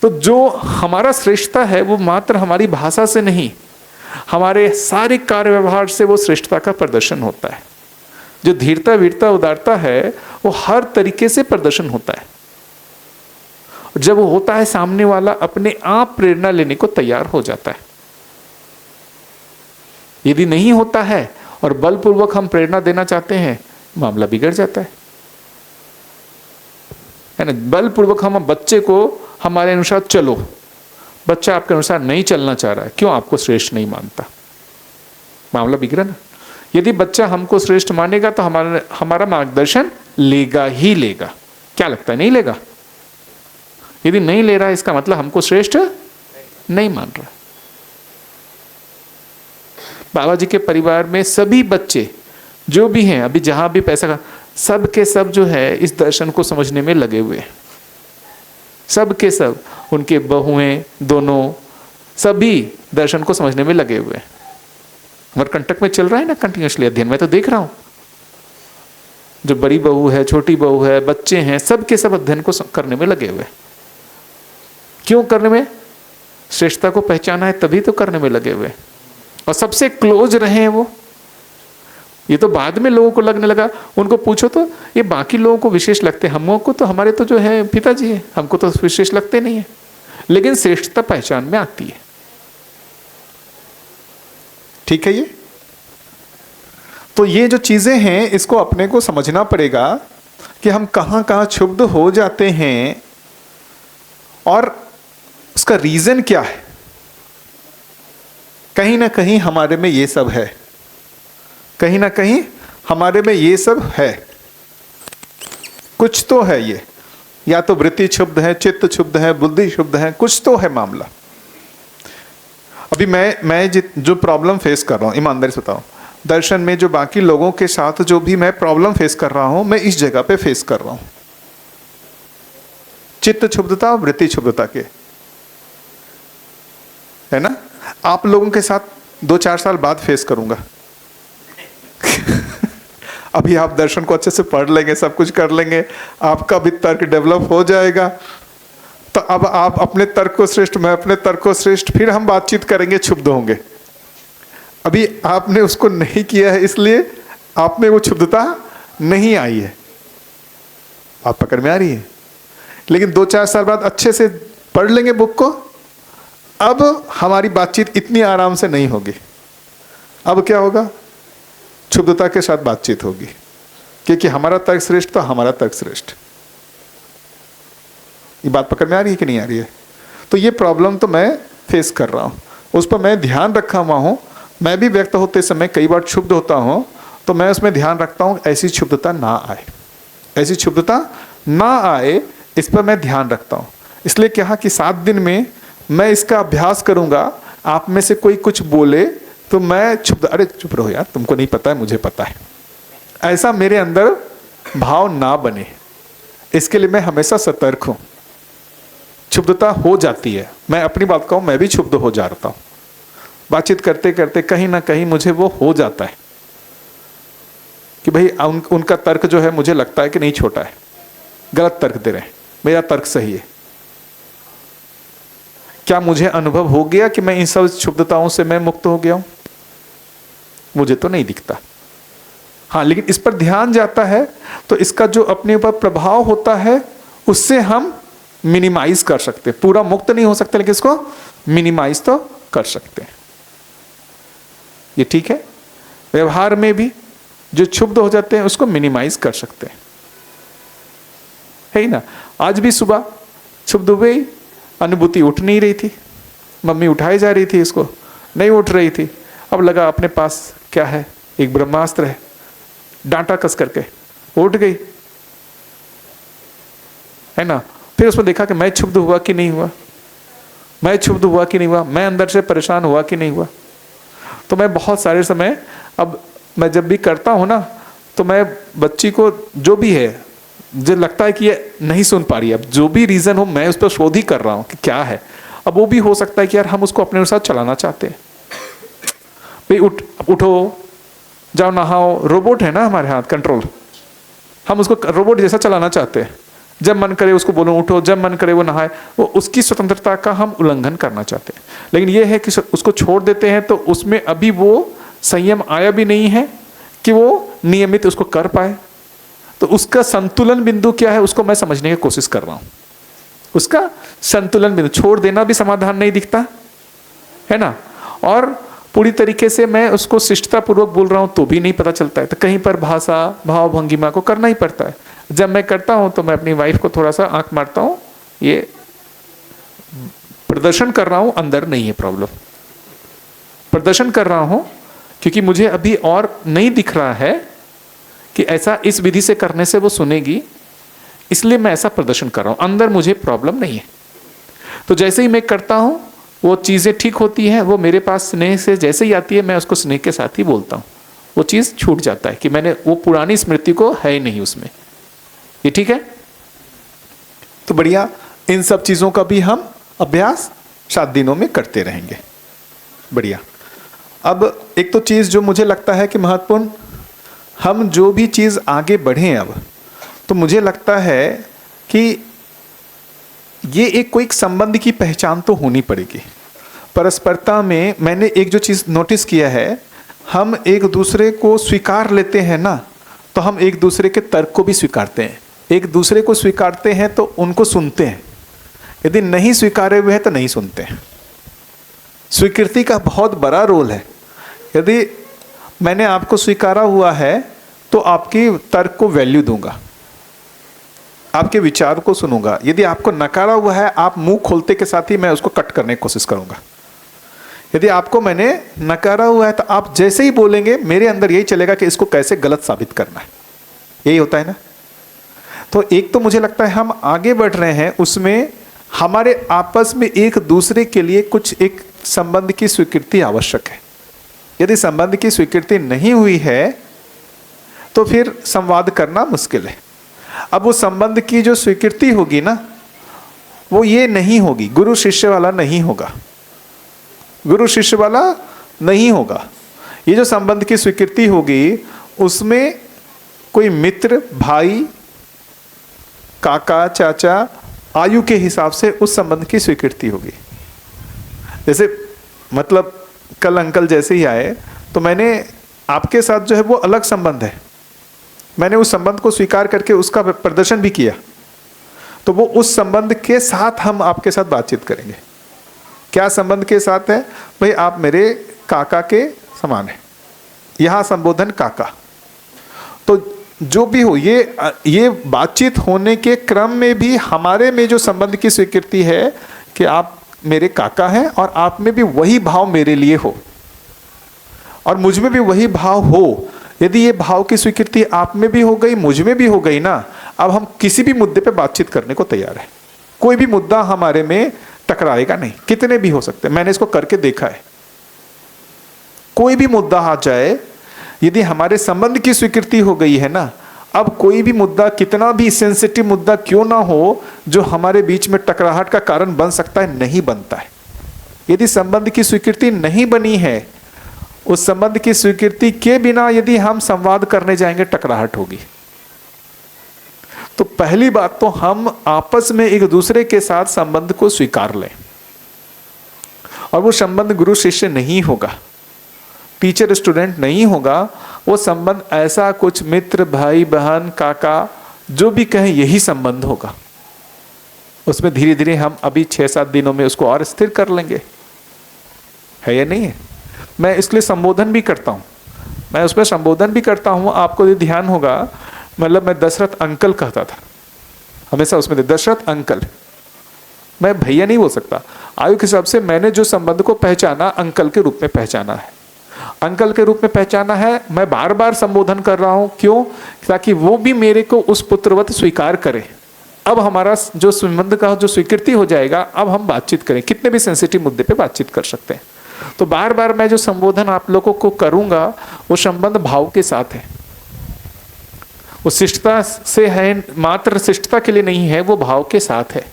तो जो हमारा श्रेष्ठता है वो मात्र हमारी भाषा से नहीं, हमारे सारे कार्य व्यवहार से वो श्रेष्ठता का प्रदर्शन होता है। जो धीरता, वीरता, उदारता है वो हर तरीके से प्रदर्शन होता है। जब वो होता है, सामने वाला अपने आप प्रेरणा लेने को तैयार हो जाता है। यदि नहीं होता है और बलपूर्वक हम प्रेरणा देना चाहते हैं, मामला बिगड़ जाता है ना। बलपूर्वक हम बच्चे को हमारे अनुसार चलो, बच्चा आपके अनुसार नहीं चलना चाह रहा है, क्यों? आपको श्रेष्ठ नहीं मानता, मामला बिगड़ा ना। यदि बच्चा हमको श्रेष्ठ मानेगा तो हमारा मार्गदर्शन लेगा ही लेगा। क्या लगता है? नहीं लेगा। यदि नहीं ले रहा है, इसका मतलब हमको श्रेष्ठ नहीं मान रहा। बाबा जी के परिवार में सभी बच्चे जो भी हैं, अभी जहां भी पैसा का, सब के सब जो है इस दर्शन को समझने में लगे हुए हैं। सब के सब, उनके बहुएं दोनों, सभी दर्शन को समझने में लगे हुए हैं। अमरकंटक में चल रहा है ना कंटिन्यूसली अध्ययन, मैं तो देख रहा हूं। जो बड़ी बहू है, छोटी बहू है, बच्चे हैं, सब के सब अध्ययन को करने में लगे हुए हैं। क्यों करने में? श्रेष्ठता को पहचाना है तभी तो करने में लगे हुए। और सबसे क्लोज रहे हैं वो। ये तो बाद में लोगों को लगने लगा, उनको पूछो तो ये बाकी लोगों को विशेष लगते हैं, हमको तो, हमारे तो जो है पिताजी है, हमको तो विशेष लगते नहीं है। लेकिन श्रेष्ठता पहचान में आती है। ठीक है ये? तो ये जो चीजें हैं, इसको अपने को समझना पड़ेगा कि हम कहां कहां क्षुब्ध हो जाते हैं और उसका रीजन क्या है। कहीं ना कहीं हमारे में ये सब है, कहीं ना कहीं हमारे में ये सब है, कुछ तो है ये, या तो वृत्ति क्षुब्ध है, चित्त क्षुब्ध है, बुद्धि क्षुब्ध है, कुछ तो है मामला। अभी मैं जो प्रॉब्लम फेस कर रहा हूँ, ईमानदारी से बताऊँ, दर्शन में जो बाकी लोगों के साथ जो भी मैं प्रॉब्लम फेस कर रहा हूँ, मैं इस जगह पे फेस कर रहा हूँ, चित्त क्षुब्धता और वृत्ति क्षुब्धता के, है ना। आप लोगों के साथ 2-4 साल बाद फेस करूंगा। अभी आप दर्शन को अच्छे से पढ़ लेंगे, सब कुछ कर लेंगे, आपका भी तर्क डेवलप हो जाएगा, तो अब आप अपने तर्क को श्रेष्ठ, मैं अपने तर्क को श्रेष्ठ, फिर हम बातचीत करेंगे, क्षुब्ध होंगे। अभी आपने उसको नहीं किया है, इसलिए आप में वो क्षुब्धता नहीं आई है। आप पकड़ में आ रही है? लेकिन 2-4 साल बाद अच्छे से पढ़ लेंगे बुक को, अब हमारी बातचीत इतनी आराम से नहीं होगी। अब क्या होगा? क्षुब्धता के साथ बातचीत होगी, क्योंकि हमारा तर्क श्रेष्ठ तो हमारा तर्क श्रेष्ठ। ये बात पकड़ में आ रही है कि नहीं आ रही है? तो ये प्रॉब्लम तो मैं फेस कर रहा हूँ, उस पर मैं ध्यान रखा हुआ हूँ। मैं भी व्यक्त होते समय कई बार क्षुब्ध होता हूँ, तो मैं उसमें ध्यान रखता हूँ ऐसी क्षुब्धता ना आए, ऐसी क्षुब्धता ना आए, इस पर मैं ध्यान रखता हूँ। इसलिए कहा कि 7 दिन में मैं इसका अभ्यास करूँगा। आप में से कोई कुछ बोले तो मैं क्षुब्ध, अरे चुप रहो यार, तुमको नहीं पता है, मुझे पता है, ऐसा मेरे अंदर भाव ना बने, इसके लिए मैं हमेशा सतर्क हूँ। क्षुब्धता हो जाती है, मैं अपनी बात कहूँ, मैं भी क्षुब्ध हो जाता हूँ। बातचीत करते करते कहीं ना कहीं मुझे वो हो जाता है कि भाई उनका तर्क जो है मुझे लगता है कि नहीं, छोटा है, गलत तर्क दे रहे हैं, मेरा तर्क सही है। क्या मुझे अनुभव हो गया कि मैं इन सब क्षुब्धताओं से मैं मुक्त हो गया हूं? मुझे तो नहीं दिखता। हाँ, लेकिन इस पर ध्यान जाता है तो इसका जो अपने ऊपर प्रभाव होता है उससे हम मिनिमाइज कर सकते हैं। पूरा मुक्त नहीं हो सकते, लेकिन इसको मिनिमाइज तो कर सकते हैं। ये ठीक है। व्यवहार में भी जो क्षुब्ध हो जाते हैं उसको मिनिमाइज कर सकते हैं, है ही ना। आज भी सुबह क्षुब्ध हुए, अनुभूति उठ नहीं रही थी, मम्मी उठाई जा रही थी, इसको नहीं उठ रही थी। अब लगा अपने पास क्या है, एक ब्रह्मास्त्र है, डांटा कस करके उठ गई, है ना। फिर उसमें देखा कि मैं क्षुब्ध हुआ कि नहीं हुआ, मैं क्षुब्ध हुआ कि नहीं हुआ, मैं अंदर से परेशान हुआ कि नहीं हुआ। तो मैं बहुत सारे समय, अब मैं जब भी करता हूँ ना, तो मैं बच्ची को जो भी है, जो लगता है कि ये नहीं सुन पा रही है, अब जो भी रीज़न हो मैं उस पर शोध ही कर रहा हूँ कि क्या है। अब वो भी हो सकता है कि यार हम उसको अपने अनुसार चलाना चाहते हैं, भाई उठो, जाओ नहाओ, रोबोट है ना हमारे हाथ, कंट्रोल, हम उसको रोबोट जैसा चलाना चाहते हैं। जब मन करे उसको बोलो उठो, जब मन करे वो नहाए, वो उसकी स्वतंत्रता का हम उल्लंघन करना चाहते हैं। लेकिन ये है कि उसको छोड़ देते हैं तो उसमें अभी वो संयम आया भी नहीं है कि वो नियमित उसको कर पाए। तो उसका संतुलन बिंदु क्या है, उसको मैं समझने की कोशिश कर रहा हूँ। उसका संतुलन बिंदु, छोड़ देना भी समाधान नहीं दिखता है ना, और पूरी तरीके से मैं उसको शिष्टता पूर्वक बोल रहा हूँ तो भी नहीं पता चलता है। तो कहीं पर भाषा, भाव, भंगिमा को करना ही पड़ता है। जब मैं करता हूँ तो मैं अपनी वाइफ को थोड़ा सा आंख मारता हूँ, ये प्रदर्शन कर रहा हूँ, अंदर नहीं है प्रॉब्लम, प्रदर्शन कर रहा हूँ क्योंकि मुझे अभी और नहीं दिख रहा है कि ऐसा इस विधि से करने से वो सुनेगी, इसलिए मैं ऐसा प्रदर्शन कर रहा हूँ, अंदर मुझे प्रॉब्लम नहीं है। तो जैसे ही मैं करता हूँ वो चीज़ें ठीक होती हैं, वो मेरे पास स्नेह से जैसे ही आती है मैं उसको स्नेह के साथ ही बोलता हूँ, वो चीज़ छूट जाता है कि मैंने वो पुरानी स्मृति को है ही नहीं उसमें। ये ठीक है। तो बढ़िया, इन सब चीज़ों का भी हम अभ्यास 7 दिनों में करते रहेंगे। बढ़िया। अब एक तो चीज़ जो मुझे लगता है कि महत्वपूर्ण, हम जो भी चीज़ आगे बढ़ें अब, तो मुझे लगता है कि ये एक कोई संबंध की पहचान तो होनी पड़ेगी। परस्परता में मैंने एक जो चीज़ नोटिस किया है, हम एक दूसरे को स्वीकार लेते हैं ना, तो हम एक दूसरे के तर्क को भी स्वीकारते हैं। एक दूसरे को स्वीकारते हैं तो उनको सुनते हैं, यदि नहीं स्वीकारे हुए हैं तो नहीं सुनते हैं। स्वीकृति का बहुत बड़ा रोल है। यदि मैंने आपको स्वीकारा हुआ है तो आपकी तर्क को वैल्यू दूंगा, आपके विचार को सुनूंगा। यदि आपको नकारा हुआ है, आप मुंह खोलते के साथ ही मैं उसको कट करने की कोशिश करूंगा। यदि आपको मैंने नकारा हुआ है तो आप जैसे ही बोलेंगे मेरे अंदर यही चलेगा कि इसको कैसे गलत साबित करना है। यही होता है ना। तो एक तो मुझे लगता है हम आगे बढ़ रहे हैं, उसमें हमारे आपस में एक दूसरे के लिए कुछ एक संबंध की स्वीकृति आवश्यक है। यदि संबंध की स्वीकृति नहीं हुई है तो फिर संवाद करना मुश्किल है। अब वो संबंध की जो स्वीकृति होगी ना, वो ये नहीं होगी, गुरु शिष्य वाला नहीं होगा, गुरु शिष्य वाला नहीं होगा। ये जो संबंध की स्वीकृति होगी उसमें कोई मित्र, भाई, काका, चाचा, आयु के हिसाब से उस संबंध की स्वीकृति होगी। जैसे मतलब कल अंकल जैसे ही आए तो मैंने आपके साथ जो है वो अलग संबंध है, मैंने उस संबंध को स्वीकार करके उसका प्रदर्शन भी किया, तो वो उस संबंध के साथ हम आपके साथ बातचीत करेंगे। क्या संबंध के साथ है? भाई आप मेरे काका के समान हैं, यहाँ संबोधन काका। तो जो भी हो, ये बातचीत होने के क्रम में भी हमारे में जो संबंध की स्वीकृति है कि आप मेरे काका हैं और आप में भी वही भाव मेरे लिए हो और मुझ में भी वही भाव हो। यदि ये भाव की स्वीकृति आप में भी हो गई, मुझ में भी हो गई ना, अब हम किसी भी मुद्दे पे बातचीत करने को तैयार है। कोई भी मुद्दा हमारे में टकराएगा नहीं, कितने भी हो सकते हैं। मैंने इसको करके देखा है। कोई भी मुद्दा आ जाए, यदि हमारे संबंध की स्वीकृति हो गई है ना, अब कोई भी मुद्दा, कितना भी सेंसिटिव मुद्दा क्यों ना हो, जो हमारे बीच में टकराहट का कारण बन सकता है, नहीं बनता है। यदि संबंध की स्वीकृति नहीं बनी है, उस संबंध की स्वीकृति के बिना यदि हम संवाद करने जाएंगे, टकराहट होगी। तो पहली बात तो हम आपस में एक दूसरे के साथ संबंध को स्वीकार लें, और वो संबंध गुरु शिष्य नहीं होगा, टीचर स्टूडेंट नहीं होगा। वो संबंध ऐसा कुछ मित्र, भाई, बहन, काका, जो भी कहें यही संबंध होगा। उसमें धीरे धीरे हम अभी 6-7 दिनों में उसको और स्थिर कर लेंगे, है या नहीं है। मैं इसलिए संबोधन भी करता हूँ, मैं उसमें संबोधन भी करता हूँ। आपको ये ध्यान होगा, मतलब मैं दशरथ अंकल कहता था हमेशा, उसमें दशरथ अंकल, मैं भैया नहीं बोल सकता। आयु के हिसाब से मैंने जो संबंध को पहचाना, अंकल के रूप में पहचाना है, अंकल के रूप में पहचाना है। मैं बार बार संबोधन कर रहा हूँ, क्यों? ताकि वो भी मेरे को उस पुत्रवत स्वीकार करे। अब हमारा जो संबंध का जो स्वीकृति हो जाएगा, अब हम बातचीत करें, कितने भी सेंसिटिव मुद्दे पे बातचीत कर सकते हैं। तो बार बार मैं जो संबोधन आप लोगों को करूंगा, वो संबंध भाव के साथ है, वो शिष्टता से है, मात्र शिष्टता के लिए नहीं है, वो भाव के साथ है।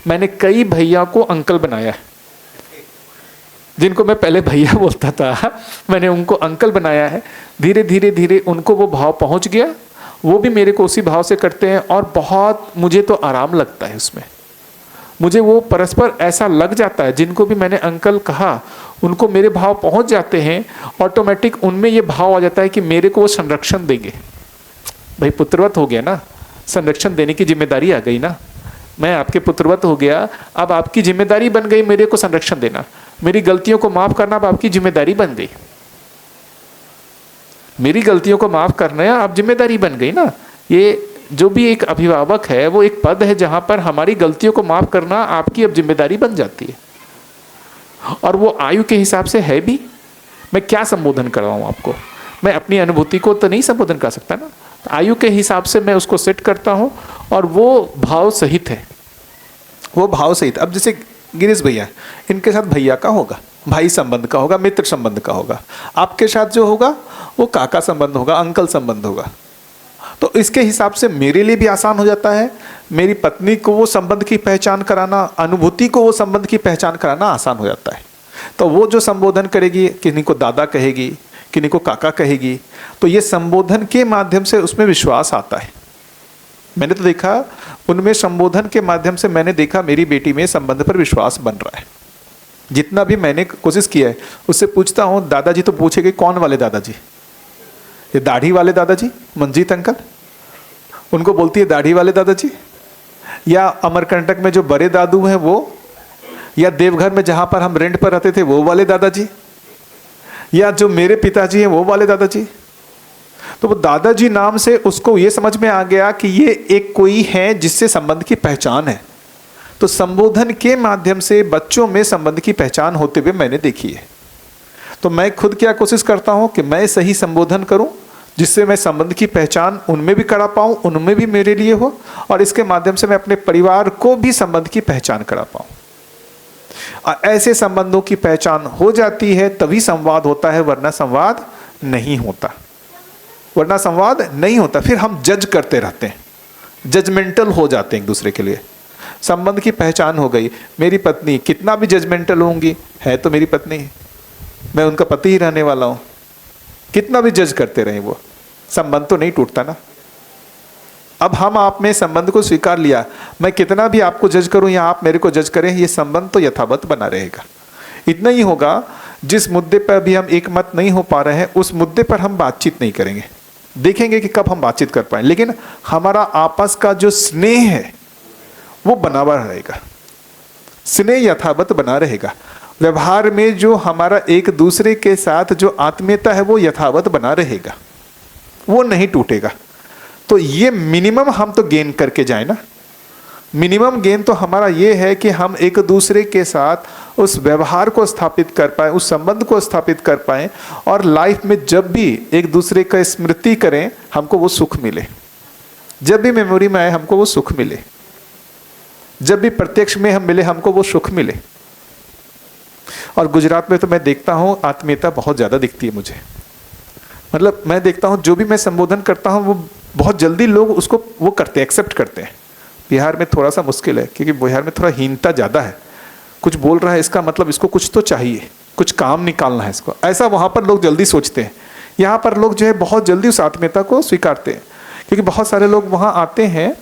मैंने कई भैया को अंकल बनाया है, जिनको मैं पहले भैया बोलता था, मैंने उनको अंकल बनाया है। धीरे धीरे धीरे उनको वो भाव पहुंच गया, वो भी मेरे को उसी भाव से करते हैं, और बहुत मुझे तो आराम लगता है उसमें। मुझे वो परस्पर ऐसा लग जाता है, जिनको भी मैंने अंकल कहा उनको मेरे भाव पहुंच जाते हैं, ऑटोमेटिक उनमें ये भाव आ जाता है कि मेरे को वो संरक्षण देंगे। भाई पुत्रवत हो गया ना, संरक्षण देने की जिम्मेदारी आ गई ना, मैं आपके पुत्रवत हो गया, अब आपकी जिम्मेदारी बन गई मेरे को संरक्षण देना, मेरी गलतियों को माफ करना अब आपकी जिम्मेदारी बन गई। मेरी गलतियों को माफ करना अब जिम्मेदारी बन गई ना। ये जो भी एक अभिभावक है, वो एक पद है जहां पर हमारी गलतियों को माफ करना आपकी अब जिम्मेदारी बन जाती है, और वो आयु के हिसाब से है भी। मैं क्या संबोधन कर रहा हूं आपको, मैं अपनी अनुभूति को तो नहीं संबोधन कर सकता ना, आयु के हिसाब से मैं उसको सेट करता हूं, और वो भाव सहित है, वो भाव सहित। अब जैसे गिरीश भैया, इनके साथ भैया का होगा, भाई संबंध का होगा, मित्र संबंध का होगा। आपके साथ जो होगा वो काका संबंध होगा, अंकल संबंध होगा। तो इसके हिसाब से मेरे लिए भी आसान हो जाता है, मेरी पत्नी को वो संबंध की पहचान कराना, अनुभूति को वो संबंध की पहचान कराना आसान हो जाता है। तो वो जो संबोधन करेगी, किन्हीं को दादा कहेगी, किन्हीं को काका कहेगी, तो ये संबोधन के माध्यम से उसमें विश्वास आता है। मैंने तो देखा उनमें, संबोधन के माध्यम से मैंने देखा मेरी बेटी में संबंध पर विश्वास बन रहा है। जितना भी मैंने कोशिश किया है, उससे पूछता हूँ, दादाजी तो पूछेगी कौन वाले दादाजी, ये दाढ़ी वाले दादाजी मंजीत अंकल, उनको बोलती है दाढ़ी वाले दादाजी, या अमरकंटक में जो बड़े दादू हैं वो, या देवघर में जहाँ पर हम रेंट पर रहते थे वो वाले दादाजी, या जो मेरे पिताजी हैं वो वाले दादाजी। तो वो दादाजी नाम से उसको ये समझ में आ गया कि ये एक कोई है जिससे संबंध की पहचान है। तो संबोधन के माध्यम से बच्चों में संबंध की पहचान होते हुए मैंने देखी है। तो मैं खुद क्या कोशिश करता हूं कि मैं सही संबोधन करूं, जिससे मैं संबंध की पहचान उनमें भी करा पाऊं, उनमें भी मेरे लिए हो, और इसके माध्यम से मैं अपने परिवार को भी संबंध की पहचान करा पाऊं। ऐसे संबंधों की पहचान हो जाती है तभी संवाद होता है, वरना संवाद नहीं होता। वरना संवाद नहीं होता। फिर हम जज करते रहते हैं, जजमेंटल हो जाते हैं एक दूसरे के लिए। संबंध की पहचान हो गई। मेरी पत्नी कितना भी जजमेंटल होंगी, है तो मेरी पत्नी, मैं उनका पति ही रहने वाला हूं। कितना भी जज करते रहे, वो संबंध तो नहीं टूटता ना। अब हम आप में संबंध को स्वीकार लिया, मैं कितना भी आपको जज करूं या आप मेरे को जज करें, ये संबंध तो यथावत बना रहेगा। इतना ही होगा, जिस मुद्दे पर अभी हम एक मत नहीं हो पा रहे हैं, उस मुद्दे पर हम बातचीत नहीं करेंगे, देखेंगे कि कब हम बातचीत कर पाए, लेकिन हमारा आपस का जो स्नेह है वो बना हुआ रहेगा, स्नेह यथावत बना रहेगा। व्यवहार में जो हमारा एक दूसरे के साथ जो आत्मीयता है वो यथावत बना रहेगा, वो नहीं टूटेगा। तो ये मिनिमम हम तो गेन करके जाए ना। मिनिमम गेन तो हमारा ये है कि हम एक दूसरे के साथ उस व्यवहार को स्थापित कर पाए, उस संबंध को स्थापित कर पाए, और लाइफ में जब भी एक दूसरे का स्मृति करें हमको वो सुख मिले, जब भी मेमोरी में आए हमको वो सुख मिले, जब भी प्रत्यक्ष में हम मिले हमको वो सुख मिले। और गुजरात में तो मैं देखता हूँ आत्मीयता बहुत ज़्यादा दिखती है मुझे। मतलब मैं देखता हूँ जो भी मैं संबोधन करता हूँ वो बहुत जल्दी लोग उसको वो करते हैं, एक्सेप्ट करते हैं। बिहार में थोड़ा सा मुश्किल है, क्योंकि बिहार में थोड़ा हीनता ज़्यादा है। कुछ बोल रहा है इसका मतलब इसको कुछ तो चाहिए, कुछ काम निकालना है इसको, ऐसा वहाँ पर लोग जल्दी सोचते हैं। यहाँ पर लोग जो है बहुत जल्दी उस आत्मीयता को स्वीकारते हैं, क्योंकि बहुत सारे लोग वहाँ आते हैं,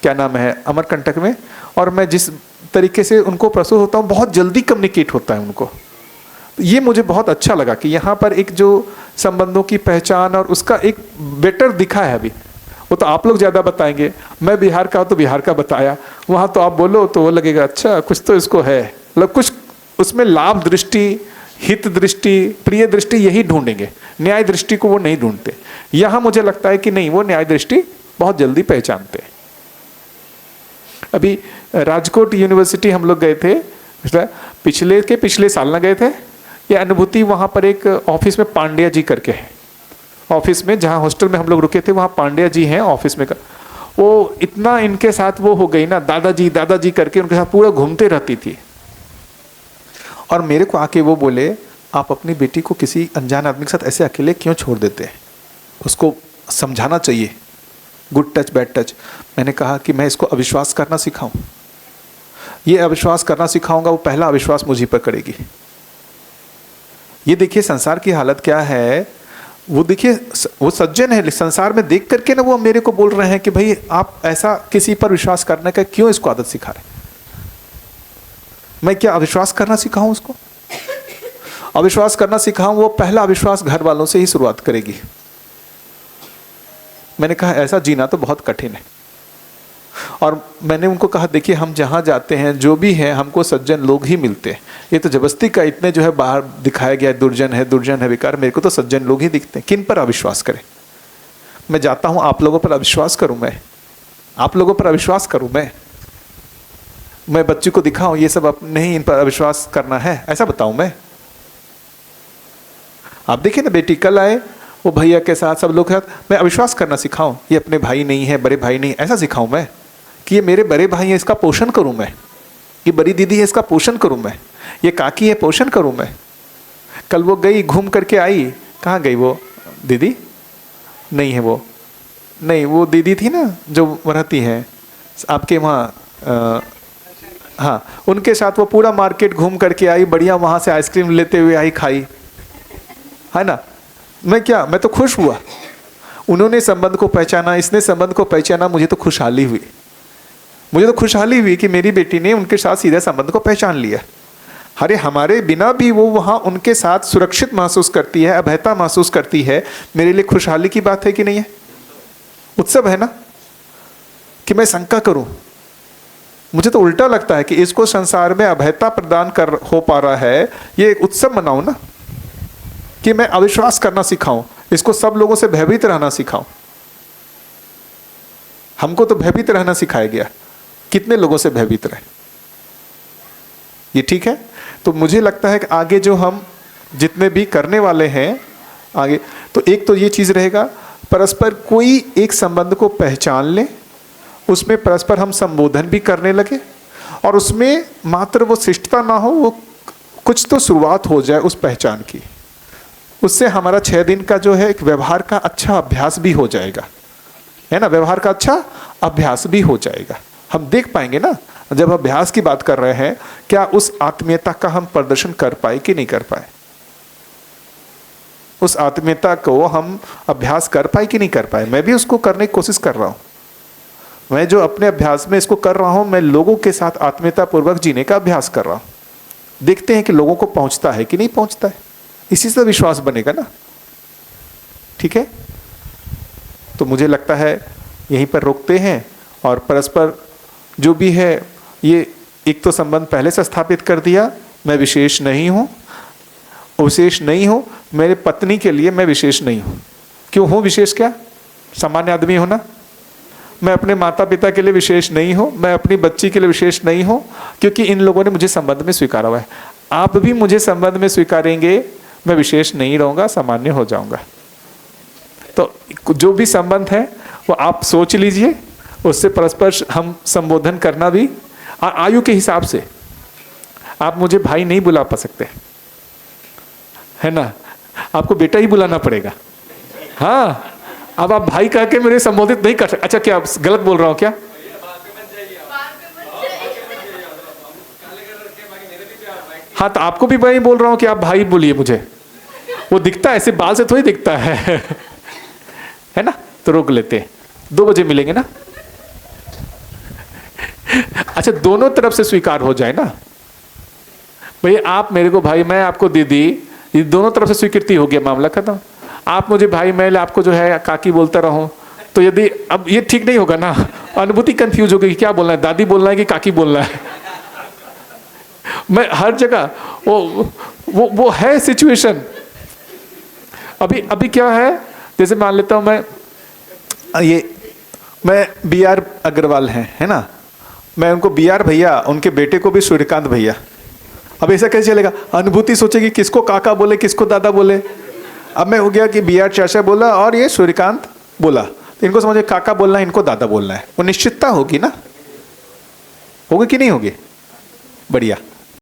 क्या नाम है, अमरकंटक में, और मैं जिस तरीके से उनको प्रस्तुत होता हूँ बहुत जल्दी कम्युनिकेट होता है उनको। ये मुझे बहुत अच्छा लगा कि यहाँ पर एक जो संबंधों की पहचान और उसका एक बेटर दिखा है। अभी वो तो आप लोग ज़्यादा बताएंगे, मैं बिहार का तो बिहार का बताया, वहाँ तो आप बोलो तो वो लगेगा अच्छा कुछ तो इसको है, मतलब कुछ उसमें लाभ दृष्टि, हित दृष्टि, प्रिय दृष्टि यही ढूंढेंगे, न्याय दृष्टि को वो नहीं ढूंढते। यहाँ मुझे लगता है कि नहीं, वो न्याय दृष्टि बहुत जल्दी पहचानते हैं। अभी राजकोट यूनिवर्सिटी हम लोग गए थे, पिछले साल ना गए थे। ये अनुभूति वहाँ पर एक ऑफिस में पांड्या जी करके है, ऑफिस में जहाँ हॉस्टल में हम लोग रुके थे वहाँ पांड्या जी हैं ऑफिस में। वो इतना इनके साथ वो हो गई ना, दादाजी करके उनके साथ पूरा घूमते रहती थी। और मेरे को आके वो बोले, आप अपनी बेटी को किसी अनजान आदमी के साथ ऐसे अकेले क्यों छोड़ देते हैं, उसको समझाना चाहिए, गुड टच बैड टच। मैंने कहा कि मैं इसको अविश्वास करना सिखाऊं, ये अविश्वास करना सिखाऊंगा, वो पहला अविश्वास मुझी पर करेगी। ये देखिए संसार की हालत क्या है। वो देखिए वो सज्जन है, संसार में देख करके ना वो मेरे को बोल रहे हैं कि भाई आप ऐसा किसी पर विश्वास करने का क्यों इसको आदत सिखा रहे। मैं क्या अविश्वास करना सिखाऊं उसको? अविश्वास करना सिखाऊं, वो पहला अविश्वास घर वालों से ही शुरुआत करेगी। मैंने कहा ऐसा जीना तो बहुत कठिन है। और मैंने उनको कहा देखिए हम जहाँ जाते हैं जो भी है हमको सज्जन लोग ही मिलते हैं। ये तो जबरदस्ती का इतने जो है बाहर दिखाया गया दुर्जन है विकार, मेरे को तो सज्जन लोग ही दिखते हैं। किन पर अविश्वास करें? मैं जाता हूँ आप लोगों पर अविश्वास करूँ, मैं आप लोगों पर अविश्वास करूँ, मैं बच्चे को दिखाऊँ ये सब नहीं, इन पर अविश्वास करना है ऐसा बताऊँ मैं? आप देखिए ना बेटी कल आए वो भैया के साथ सब लोग हैं, मैं अविश्वास करना सिखाऊं, ये अपने भाई नहीं है, बड़े भाई नहीं, ऐसा सिखाऊं मैं कि ये मेरे बड़े भाई हैं इसका पोषण करूं मैं, ये बड़ी दीदी है इसका पोषण करूं मैं, ये काकी है पोषण करूं मैं। कल वो गई घूम करके आई, कहाँ गई वो दीदी? नहीं है वो, नहीं वो दीदी थी ना जो रहती है आपके वहाँ, हाँ उनके साथ वो पूरा मार्केट घूम करके आई, बढ़िया वहाँ से आइसक्रीम लेते हुए आई, खाई, है ना। मैं तो खुश हुआ, उन्होंने संबंध को पहचाना, इसने संबंध को पहचाना, मुझे तो खुशहाली हुई कि मेरी बेटी ने उनके साथ सीधा संबंध को पहचान लिया। अरे हमारे बिना भी वो वहाँ उनके साथ सुरक्षित महसूस करती है, अभयता महसूस करती है, मेरे लिए खुशहाली की बात है कि नहीं है? उत्सव है ना कि मैं शंका करूँ? मुझे तो उल्टा लगता है कि इसको संसार में अभयता प्रदान कर हो पा रहा है, ये एक उत्सव मनाऊँ ना, कि मैं अविश्वास करना सिखाऊं, इसको सब लोगों से भयभीत रहना सिखाऊं। हमको तो भयभीत रहना सिखाया गया, कितने लोगों से भयभीत रहे? ये ठीक है? तो मुझे लगता है कि आगे जो हम जितने भी करने वाले हैं आगे, तो एक तो ये चीज़ रहेगा, परस्पर कोई एक संबंध को पहचान ले, उसमें परस्पर हम संबोधन भी करने लगे, और उसमें मात्र वो शिष्टता ना हो, वो कुछ तो शुरुआत हो जाए उस पहचान की। उससे हमारा 6 दिन का जो है एक व्यवहार का अच्छा अभ्यास भी हो जाएगा, है ना, व्यवहार का अच्छा अभ्यास भी हो जाएगा। हम देख पाएंगे ना, जब अभ्यास की बात कर रहे हैं, क्या उस आत्मीयता का हम प्रदर्शन कर पाए कि नहीं कर पाए, उस आत्मीयता को हम अभ्यास कर पाए कि नहीं कर पाए। मैं भी उसको करने की कोशिश कर रहा हूं। मैं जो अपने अभ्यास में इसको कर रहा हूं, मैं लोगों के साथ आत्मीयता पूर्वक जीने का अभ्यास कर रहा हूं। देखते हैं कि लोगों को पहुंचता है कि नहीं पहुंचता है, इसी से विश्वास बनेगा ना। ठीक है, तो मुझे लगता है यहीं पर रोकते हैं, और परस्पर जो भी है, ये एक तो संबंध पहले से स्थापित कर दिया, मैं विशेष नहीं हूं, विशेष नहीं हूं, मेरे पत्नी के लिए मैं विशेष नहीं हूं। क्यों हूं विशेष? क्या सामान्य आदमी हो ना। मैं अपने माता पिता के लिए विशेष नहीं हूं, मैं अपनी बच्ची के लिए विशेष नहीं हूं, क्योंकि इन लोगों ने मुझे संबंध में स्वीकारा हुआ है। आप भी मुझे संबंध में स्वीकारेंगे, मैं विशेष नहीं रहूंगा, सामान्य हो जाऊंगा। तो जो भी संबंध है वो आप सोच लीजिए, उससे परस्पर हम संबोधन करना भी आयु के हिसाब से। आप मुझे भाई नहीं बुला पा सकते, है ना, आपको बेटा ही बुलाना पड़ेगा। हाँ, अब आप भाई कह के मेरे संबोधित नहीं कर सकते। अच्छा, क्या गलत बोल रहा हूं क्या? हाँ, तो आपको भी मैं बोल रहा हूं कि आप भाई बोलिए मुझे। वो दिखता है ऐसे, बाल से थोड़ी दिखता है ना। तो रोक लेते हैं, 2 बजे मिलेंगे ना। अच्छा, दोनों तरफ से स्वीकार हो जाए ना भाई, आप मेरे को भाई, मैं आपको दीदी, ये दोनों तरफ से स्वीकृति हो गया, मामला खत्म। आप मुझे भाई, मैं आपको जो है काकी बोलता रहूं, तो यदि अब ये ठीक नहीं होगा ना, अनुभूति कंफ्यूज होगी कि क्या बोलना है, दादी बोलना है कि काकी बोलना है। मैं हर जगह वो है सिचुएशन। अभी क्या है, जैसे मान लेता हूं मैं BR अग्रवाल है ना, मैं उनको BR भैया, उनके बेटे को भी सूर्यकांत भैया। अब ऐसा कैसे चलेगा? अनुभूति सोचेगी किसको काका बोले, किसको दादा बोले। अब मैं हो गया कि BR चाचा बोला और ये सूर्यकांत बोला, तो इनको समझे काका बोलना है, इनको दादा बोलना है। वो निश्चितता होगी ना, होगी कि नहीं होगी? बढ़िया।